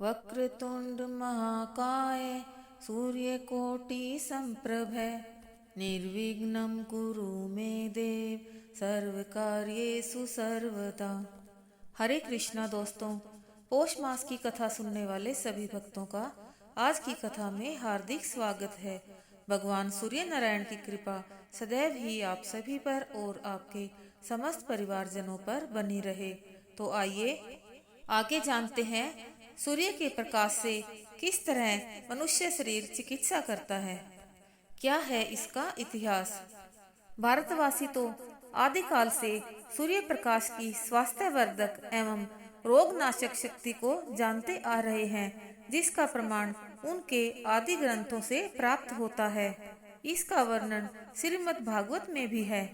वक्रतुंड महाकाय सूर्यकोटि संप्रभ निर्विघ्नं कुरु मे देव सर्वकार्येषु सर्वदा। हरे कृष्णा दोस्तों, पौष मास की कथा सुनने वाले सभी भक्तों का आज की कथा में हार्दिक स्वागत है। भगवान सूर्य नारायण की कृपा सदैव ही आप सभी पर और आपके समस्त परिवारजनों पर बनी रहे। तो आइए आगे जानते हैं सूर्य के प्रकाश से किस तरह मनुष्य शरीर चिकित्सा करता है। क्या है इसका इतिहास। भारतवासी तो आदिकाल से सूर्य प्रकाश की स्वास्थ्यवर्धक एवं रोगनाशक शक्ति को जानते आ रहे हैं, जिसका प्रमाण उनके आदि ग्रंथों से प्राप्त होता है। इसका वर्णन श्रीमद् भागवत में भी है।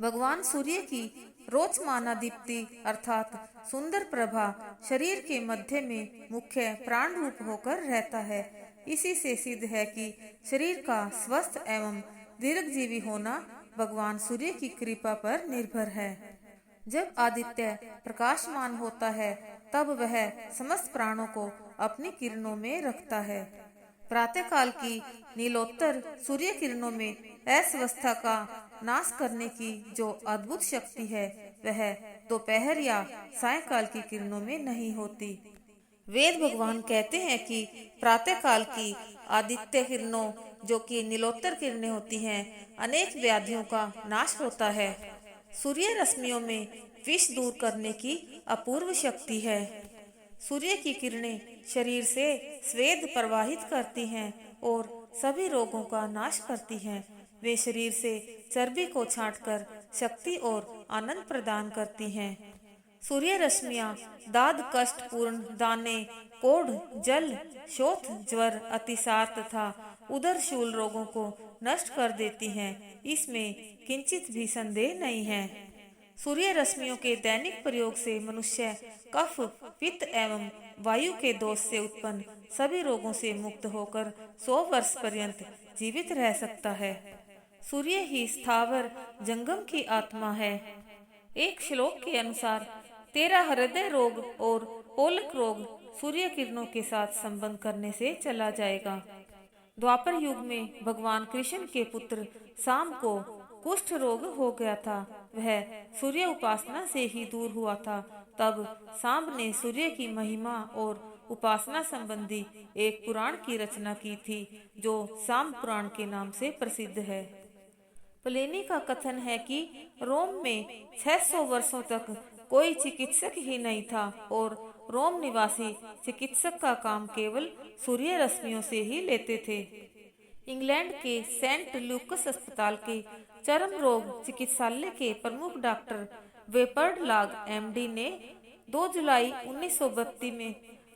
भगवान सूर्य की रोचमाना दीप्ति अर्थात सुंदर प्रभा शरीर के मध्य में मुख्य प्राण रूप होकर रहता है। इसी से सिद्ध है कि शरीर का स्वस्थ एवं दीर्घजीवी होना भगवान सूर्य की कृपा पर निर्भर है। जब आदित्य प्रकाशमान होता है तब वह समस्त प्राणों को अपनी किरणों में रखता है। प्रातः काल की नीलोत्तर सूर्य किरणों में अस्वस्थता का नाश करने की जो अद्भुत शक्ति है, वह दोपहर या सायंकाल की किरणों में नहीं होती। वेद भगवान कहते हैं कि प्रातः काल की आदित्य किरणों, जो कि नीलोत्तर किरणें होती हैं, अनेक व्याधियों का नाश होता है। सूर्य रश्मियों में विष दूर करने की अपूर्व शक्ति है। सूर्य की किरणें शरीर से स्वेद प्रवाहित करती हैं और सभी रोगों का नाश करती हैं। वे शरीर से चर्बी को छांटकर शक्ति और आनंद प्रदान करती हैं। सूर्य रश्मियां दाद कष्ट पूर्ण दाने, कोढ़, जल, शोथ, ज्वर, अतिसार तथा उदर शूल रोगों को नष्ट कर देती हैं। इसमें किंचित भी संदेह नहीं है। सूर्य रश्मियों के दैनिक प्रयोग से मनुष्य कफ, पित्त एवं वायु के दोष से उत्पन्न सभी रोगों से मुक्त होकर 100 वर्ष पर्यंत जीवित रह सकता है। सूर्य ही स्थावर जंगम की आत्मा है। एक श्लोक के अनुसार 13 हृदय रोग और पोलक रोग सूर्य किरणों के साथ संबंध करने से चला जाएगा। द्वापर युग में भगवान कृष्ण के पुत्र शाम को कुष्ठ रोग हो गया था। वह सूर्य उपासना से ही दूर हुआ था। तब सांब ने सूर्य की महिमा और उपासना संबंधी एक पुराण की रचना की थी, जो सांब पुराण के नाम से प्रसिद्ध है। प्लेनी का कथन है कि रोम में 600 वर्षों तक कोई चिकित्सक ही नहीं था और रोम निवासी चिकित्सक का काम केवल सूर्य रश्मियों से ही लेते थे। इंग्लैंड के सेंट लूकस अस्पताल के चर्म रोग चिकित्सालय के प्रमुख डॉक्टर वेपर्ड लाग एमडी ने 2 जुलाई 1932 में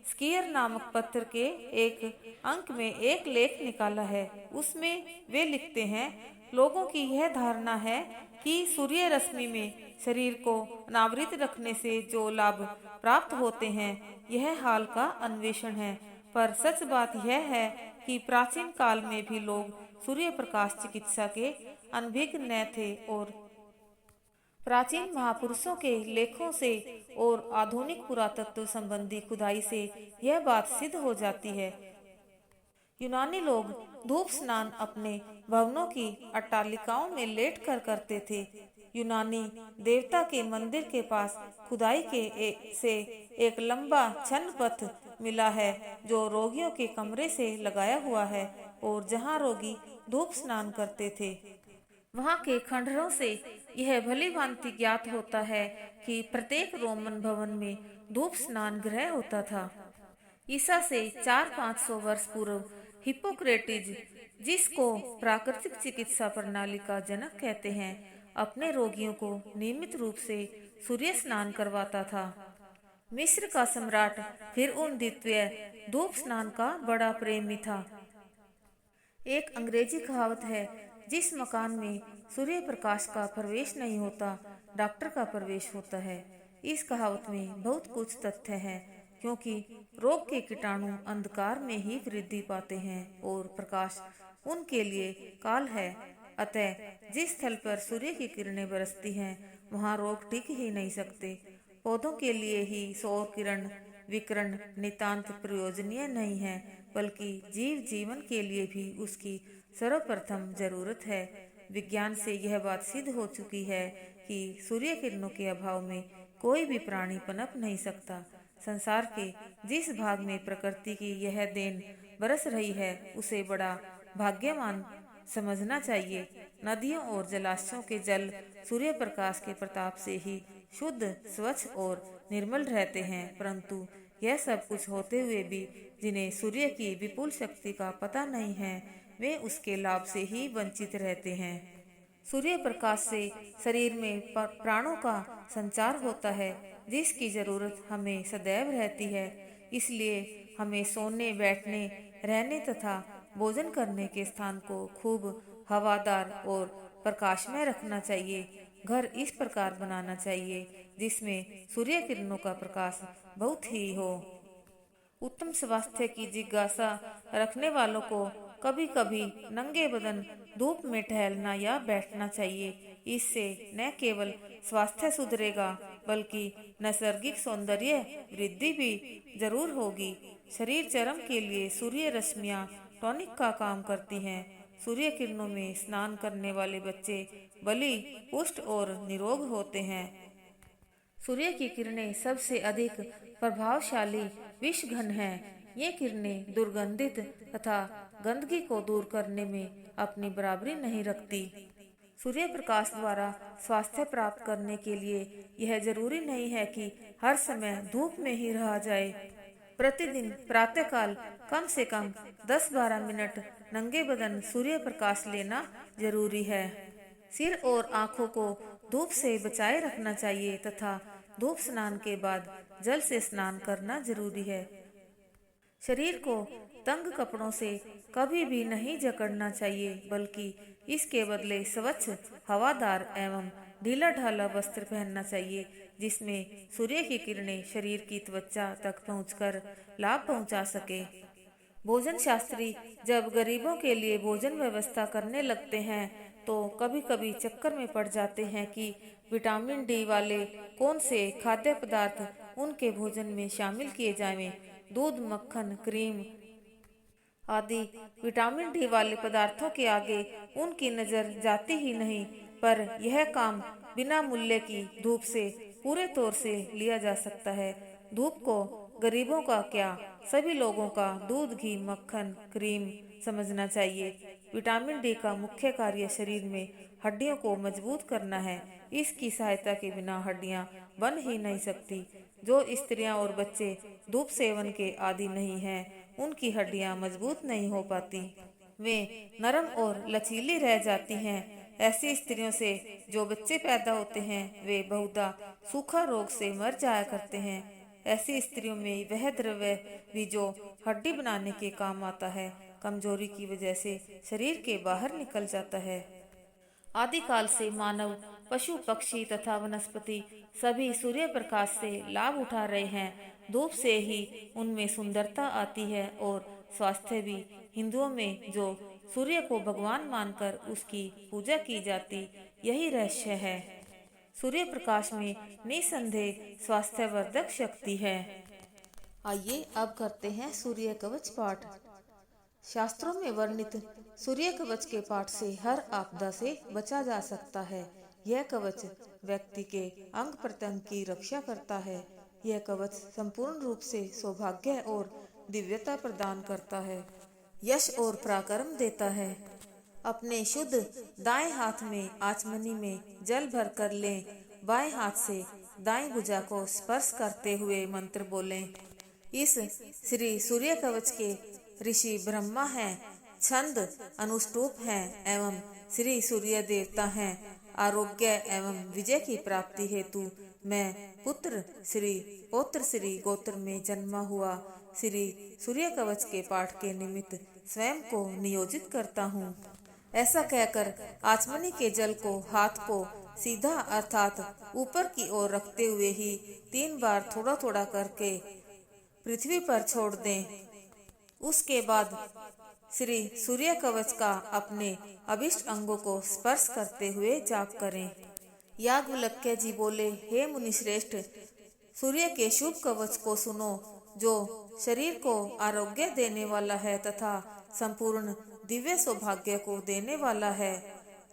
स्कीयर नामक पत्र के एक अंक में एक लेख निकाला है। उसमें वे लिखते हैं, लोगों की यह धारणा है कि सूर्य रश्मि में शरीर को अनावृत रखने से जो लाभ प्राप्त होते हैं, यह हाल का अन्वेषण है। पर सच बात यह है कि प्राचीन काल में भी लोग सूर्य प्रकाश चिकित्सा के अनभिज्ञ न थे और प्राचीन महापुरुषों के लेखों से और आधुनिक पुरातत्व संबंधी खुदाई से यह बात सिद्ध हो जाती है। यूनानी लोग धूप स्नान अपने भवनों की अट्टालिकाओं में लेट कर करते थे। यूनानी देवता के मंदिर के पास खुदाई से एक लंबा छन्न पथ मिला है, जो रोगियों के कमरे से लगाया हुआ है और जहां रोगी धूप स्नान करते थे। वहां के खंडहरों से यह भली भांति ज्ञात होता है कि प्रत्येक रोमन भवन में धूप स्नान गृह होता था। ईसा से 400-500 वर्ष पूर्व हिप्पोक्रेटिस, जिसको प्राकृतिक चिकित्सा प्रणाली का जनक कहते हैं, अपने रोगियों को नियमित रूप से सूर्य स्नान करवाता था। मिस्र का सम्राट फिरौन द्वितीय धूप स्नान का बड़ा प्रेमी था। एक अंग्रेजी कहावत है, जिस मकान में सूर्य प्रकाश का प्रवेश नहीं होता, डॉक्टर का प्रवेश होता है। इस कहावत में बहुत कुछ तथ्य है, क्योंकि रोग के कीटाणु अंधकार में ही वृद्धि पाते हैं और प्रकाश उनके लिए काल है। अतः जिस स्थल पर सूर्य की किरणें बरसती हैं, वहां रोग टिक ही नहीं सकते। पौधों के लिए ही सौर किरण विकर्ण नितांत प्रयोजनीय नहीं है, बल्कि जीव जीवन के लिए भी उसकी सर्वप्रथम जरूरत है। विज्ञान से यह बात सिद्ध हो चुकी है कि सूर्य किरणों के अभाव में कोई भी प्राणी पनप नहीं सकता। संसार के जिस भाग में प्रकृति की यह देन बरस रही है उसे बड़ा भाग्यवान समझना चाहिए। नदियों और जलाशयों के जल सूर्य प्रकाश के प्रताप से ही शुद्ध, स्वच्छ और निर्मल रहते हैं, परंतु यह सब कुछ होते हुए भी जिन्हें सूर्य की विपुल शक्ति का पता नहीं है, वे उसके लाभ से ही वंचित रहते हैं। सूर्य प्रकाश से शरीर में प्राणों का संचार होता है, जिसकी जरूरत हमें सदैव रहती है। इसलिए हमें सोने, बैठने, रहने तथा भोजन करने के स्थान को खूब हवादार और प्रकाशमय रखना चाहिए। घर इस प्रकार बनाना चाहिए जिसमें सूर्य किरणों का प्रकाश बहुत ही हो। उत्तम स्वास्थ्य की जिज्ञासा रखने वालों को कभी कभी नंगे बदन धूप में टहलना या बैठना चाहिए। इससे न केवल स्वास्थ्य सुधरेगा, बल्कि नैसर्गिक सौंदर्य वृद्धि भी जरूर होगी। शरीर चर्म के लिए सूर्य रश्मियां टॉनिक का काम करती हैं। सूर्य किरणों में स्नान करने वाले बच्चे बलि, पुष्ट और निरोग होते हैं। सूर्य की किरणें सबसे अधिक प्रभावशाली विषघन हैं। ये किरणें दुर्गंधित तथा गंदगी को दूर करने में अपनी बराबरी नहीं रखती। सूर्य प्रकाश द्वारा स्वास्थ्य प्राप्त करने के लिए यह जरूरी नहीं है कि हर समय धूप में ही रहा जाए। प्रतिदिन प्रातःकाल कम से कम 10-12 मिनट नंगे बदन सूर्य प्रकाश लेना जरूरी है। सिर और आँखों को धूप से बचाए रखना चाहिए तथा धूप स्नान के बाद जल से स्नान करना जरूरी है। शरीर को तंग कपड़ों से कभी भी नहीं जकड़ना चाहिए, बल्कि इसके बदले स्वच्छ, हवादार एवं ढीला ढाला वस्त्र पहनना चाहिए, जिसमें सूर्य की किरणें शरीर की त्वचा तक पहुंचकर लाभ पहुंचा सके। भोजन शास्त्री जब गरीबों के लिए भोजन व्यवस्था करने लगते हैं तो कभी कभी चक्कर में पड़ जाते हैं कि विटामिन डी वाले कौन से खाद्य पदार्थ उनके भोजन में शामिल किए जाएं। दूध, मक्खन, क्रीम आदि विटामिन डी वाले पदार्थों के आगे उनकी नजर जाती ही नहीं, पर यह काम बिना मूल्य की धूप से पूरे तौर से लिया जा सकता है। धूप को गरीबों का क्या, सभी लोगों का दूध, घी, मक्खन, क्रीम समझना चाहिए। विटामिन डी का मुख्य कार्य शरीर में हड्डियों को मजबूत करना है। इसकी सहायता के बिना हड्डियां बन ही नहीं सकती। जो स्त्रियां और बच्चे धूप सेवन के आदी नहीं हैं, उनकी हड्डियां मजबूत नहीं हो पाती, वे नरम और लचीली रह जाती हैं। ऐसी स्त्रियों से जो बच्चे पैदा होते हैं वे बहुधा सूखा रोग से मर जाया करते हैं। ऐसी स्त्रियों में वह द्रव्य भी जो हड्डी बनाने के काम आता है, कमजोरी की वजह से शरीर के बाहर निकल जाता है। आदिकाल से मानव, पशु, पक्षी तथा वनस्पति सभी सूर्य प्रकाश से लाभ उठा रहे हैं। धूप से ही उनमें सुंदरता आती है और स्वास्थ्य भी। हिंदुओं में जो सूर्य को भगवान मानकर उसकी पूजा की जाती, यही रहस्य है। सूर्य प्रकाश में निसंदेह स्वास्थ्यवर्धक शक्ति है। आइए अब करते हैं सूर्य कवच पाठ। शास्त्रों में वर्णित सूर्य कवच के पाठ से हर आपदा से बचा जा सकता है। यह कवच व्यक्ति के अंग प्रत्यंग की रक्षा करता है। यह कवच संपूर्ण रूप से सौभाग्य और दिव्यता प्रदान करता है, यश और पराक्रम देता है। अपने शुद्ध दाएं हाथ में आचमनी में जल भर कर लें। बाएं हाथ से दाएं भुजा को स्पर्श करते हुए मंत्र बोलें। इस श्री सूर्य कवच के ऋषि ब्रह्मा हैं, छंद अनुष्टुप हैं एवं श्री सूर्य देवता हैं। आरोग्य एवं विजय की प्राप्ति हेतु मैं पुत्र श्री पौत्र श्री गोत्र में जन्मा हुआ श्री सूर्य कवच के पाठ के निमित्त स्वयं को नियोजित करता हूँ। ऐसा कहकर आचमनी के जल को हाथ को सीधा अर्थात ऊपर की ओर रखते हुए ही 3 बार थोड़ा थोड़ा करके पृथ्वी पर छोड़ दें। उसके बाद श्री सूर्य कवच का अपने अभिष्ट अंगों को स्पर्श करते हुए जाप करें। याज्ञवल्क्य जी बोले, हे मुनिश्रेष्ठ, सूर्य के शुभ कवच को सुनो। जो शरीर को आरोग्य देने वाला है तथा संपूर्ण दिव्य सौभाग्य को देने वाला है।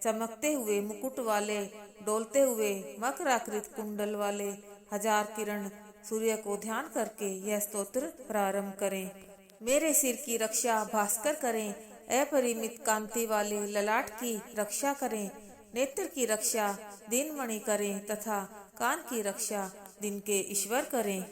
चमकते हुए मुकुट वाले, डोलते हुए मकराकृत कुंडल वाले 1000 किरण सूर्य को ध्यान करके यह स्तोत्र प्रारंभ करें। मेरे सिर की रक्षा भास्कर करें, अपरिमित कांति वाले ललाट की रक्षा करें, नेत्र की रक्षा दीनमणि करें तथा कान की रक्षा दिन के ईश्वर करें।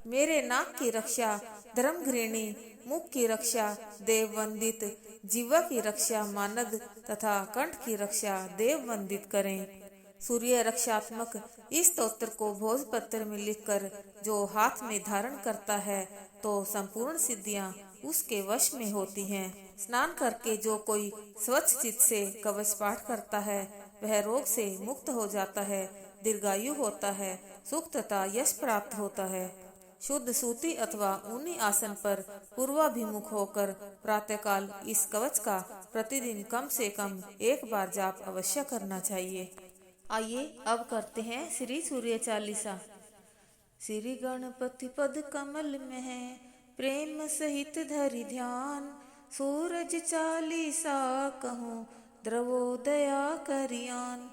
मेरे नाक की रक्षा धर्मघृणी, मुख की रक्षा देव वंदित, जीवा की रक्षा मानद तथा कंठ की रक्षा देव वंदित करें। सूर्य रक्षात्मक इस स्तोत्र को भोजपत्र में लिखकर जो हाथ में धारण करता है तो संपूर्ण सिद्धियां उसके वश में होती हैं। स्नान करके जो कोई स्वच्छ चित्त से कवच पाठ करता है वह रोग से मुक्त हो जाता है, दीर्घायु होता है, सुख तथा यश प्राप्त होता है। शुद्ध सूती अथवा ऊनी आसन पर पूर्वाभिमुख होकर प्रातःकाल इस कवच का प्रतिदिन कम से कम एक बार जाप अवश्य करना चाहिए। आइए अब करते हैं श्री सूर्य चालीसा। श्री गणपति पद कमल में है, प्रेम सहित धरि ध्यान, सूरज चालीसा कहूँ द्रवोदया करियान।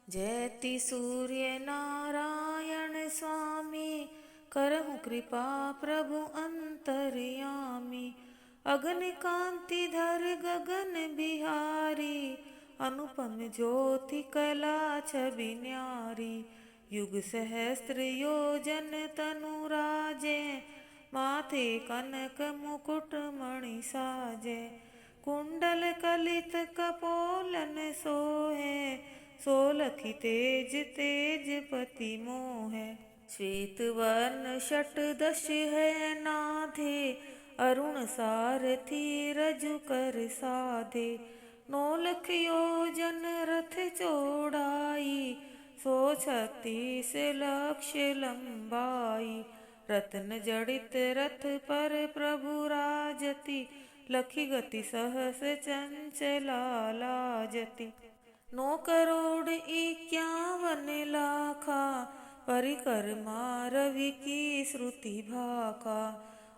जयति सूर्य नारायण स्वामी, करहु कृपा प्रभु अंतर्यामी। अगन कांति धर गगन बिहारी, अनुपम ज्योति कला छवि न्यारी। युग सहस्त्र योजन तनु राजे, माथे कनक मुकुट मणि साजे। कुंडल कलित कपोलन सोहे, सोलखी तेज तेज पति मोहे। श्वेत वर्ण षटदश है नाधे, अरुण सारथी रजु कर साधे। 9 लख योजन रथ चौड़ाई, 136 लक्ष लंबाई। रत्न जड़ित रथ पर प्रभु राजति, लखी गति सहस चंचला लाजति। 9 करोड़ 51 लाखा, परिकरमा रवि की श्रुति भाका।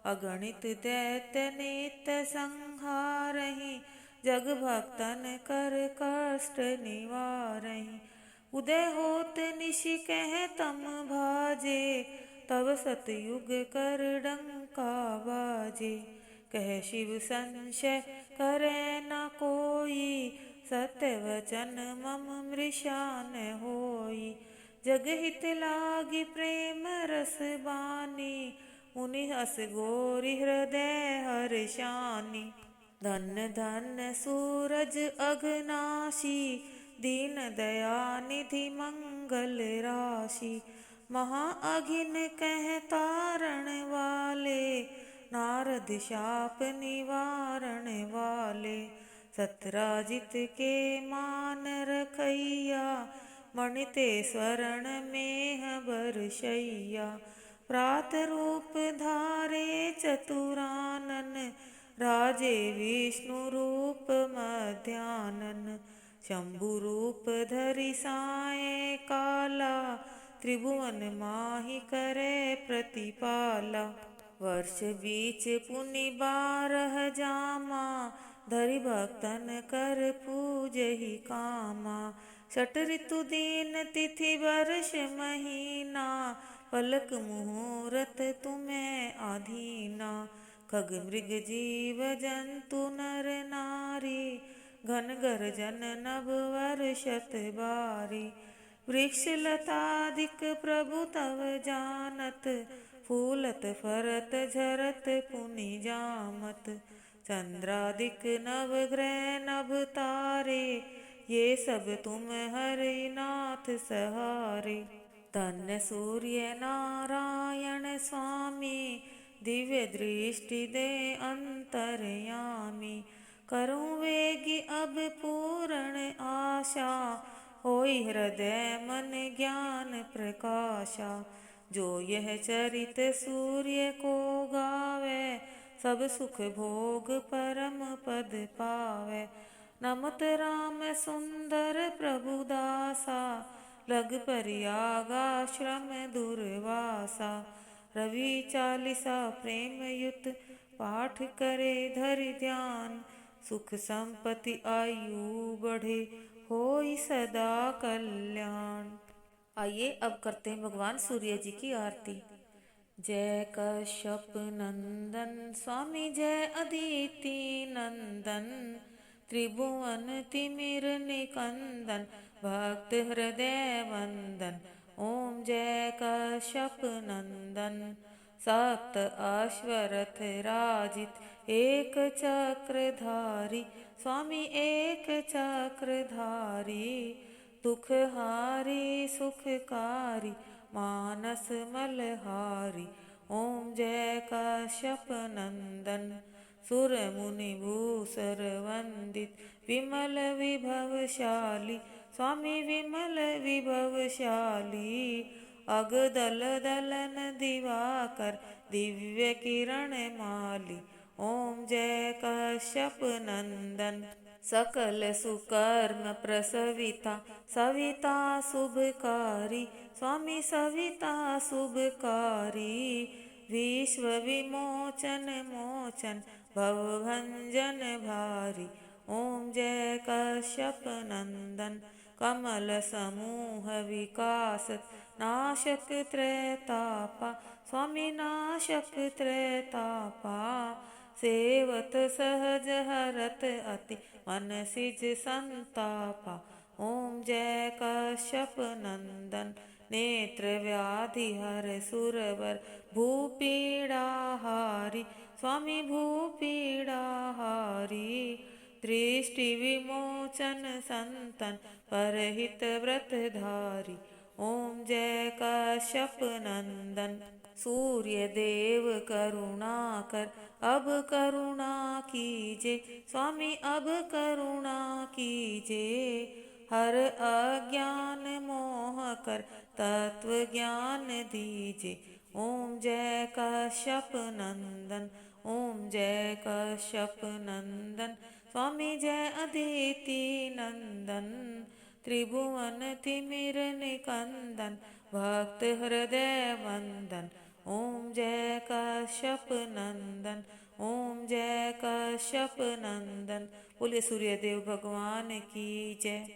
अगणित दैत्य नित्य संहारहि, जग भक्तन कर कष्ट निवारहि। उदय होत निशि कह तम भाजे, तब सतयुग कर डंका बाजे। कह शिव संशय करे न कोई, सत्य वचन मम मृषा न होई। जग हित लागी प्रेम रस बानी, मुनि हस गोरी हृदय हर्षानी। धन धन सूरज अघनाशी, दीन दया निधि मंगल राशि। महा अघिन कह तारण वाले, नारद शाप निवारण वाले। सतराजित के मान रखैया, मणिते स्वर्ण मेह बरशैया। प्रात रूप धारे चतुरानन, राजे विष्णु रूप मध्यानन। शंभु रूप धरि साय काला, त्रिभुवन माहि करे प्रतिपाला। वर्ष बीच पुनि 12 जामा, धरि भक्तन कर पूजहि कामा। षट ऋतु दीन तिथि वर्ष महीना, पलक मुहूर्त तुम्हें आधीना। खग मृग जीव जंतु नर नारी, घन गर्जन नभ वर्षत बारी। वृक्ष लतादिक प्रभु तव जानत, फूलत फरत झरत पुनि जामत। चंद्रादिक नव ग्रह नभ तारे, ये सब तुम हरि नाथ सहारे। धन्य सूर्य नारायण स्वामी, दिव्य दृष्टि दे अंतर्यामी। करूँ वेगी अब पूर्ण आशा, होई हृदय मन ज्ञान प्रकाशा। जो यह चरित सूर्य को गावे, सब सुख भोग परम पद पावे। नमत राम सुंदर प्रभु दासा, लग परियागा श्रम दुर्वासा। रवि चालीसा प्रेम युत पाठ करे धरि ध्यान। सुख संपत्ति आयु बढ़े होई सदा कल्याण। आइए अब करते हैं भगवान सूर्य जी की आरती। जय कश्यप नंदन स्वामी जय अदिति नंदन, त्रिभुवन तिमिर निकंदन भक्त हृदय वंदन। ओम जय कश्यप नंदन। सप्त अश्वरथ राजित एक चक्रधारी, स्वामी एक चक्रधारी। दुखहारी सुखकारी मानस मलहारी। ओम जय कश्यप नंदन। सुर मुनि भूसर वंदित विमल विभवशाली, स्वामी विमल विभवशाली। अग दल दलन दिवाकर दिव्य किरण माली। ओम जय कश्यप नंदन। सकल सुकर्म प्रसविता सविता शुभकारी, स्वामी सविता शुभकारी। विश्व विमोचन मोचन भवभंजन भारी। ओम जय कश्यप नंदन। कमल समूह विकासत नाशक त्रैतापा, स्वामी नाशक त्रैतापा। सेवत सहज हरत अति मन सिज संतापा। ओम जय कश्यप नंदन। नेत्र व्याधि हर सुरवर भूपीड़ाहारी, स्वामी भूपीड़ाहारी। दृष्टि विमोचन संतन परहित व्रतधारी। ओम जय कश्यप नंदन। सूर्य देव करुणा कर अब करुणा कीजे, स्वामी अब करुणा कीजे। हर अज्ञान मोह कर तत्व ज्ञान दीजे। ओम जय कश्यप नंदन। ओम जय कश्यप नंदन। स्वामी जय अदिति नंदन। त्रिभुवन तिमिर निकंदन भक्त हृदय वंदन। ओम जय कश्यप नंदन। ओम जय कश्यप नंदन। बोलिए सूर्यदेव भगवान की जय।